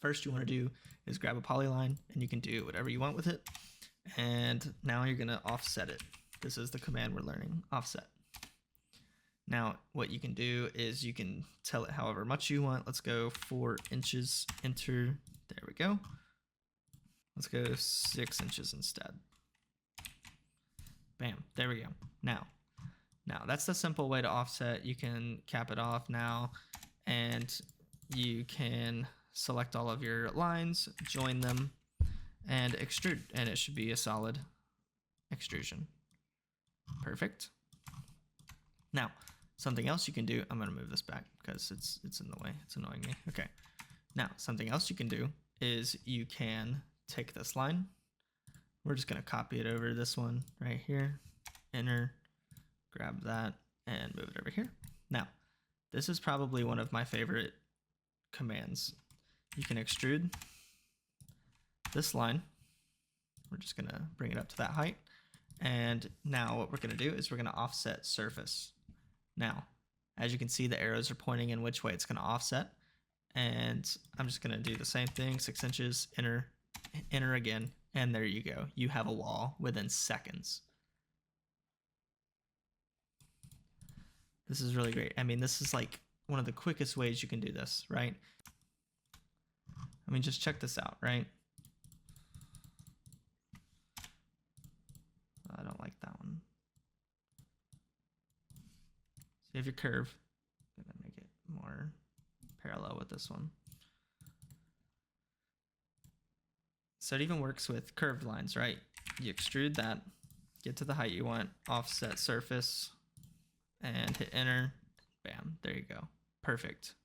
first you want to do is grab a polyline, and you can do whatever you want with it. And now you're going to offset it. This is the command we're learning, offset. Now, what you can do is you can tell it however much you want. Let's go 4 inches, enter. There we go. Let's go 6 inches instead. Bam, there we go. Now that's the simple way to offset. You can cap it off now, and you can select all of your lines, join them, and extrude, and it should be a solid extrusion. Perfect. Now, something else you can do, I'm gonna move this back because it's in the way, it's annoying me. Okay, now something else you can do is you can take this line, we're just gonna copy it over this one right here, enter, grab that, and move it over here. Now, this is probably one of my favorite commands. You can extrude this line. We're just gonna bring it up to that height. And now what we're gonna do is we're gonna offset surface. Now, as you can see, the arrows are pointing in which way it's gonna offset. And I'm just gonna do the same thing, 6 inches, enter again, and there you go. You have a wall within seconds. This is really great. I mean, this is like one of the quickest ways you can do this, right? I mean, just check this out, right? I don't like that one. So you have your curve. I'm gonna make it more parallel with this one. So it even works with curved lines, right? You extrude that, get to the height you want, offset surface, and hit enter. Bam, there you go. Perfect.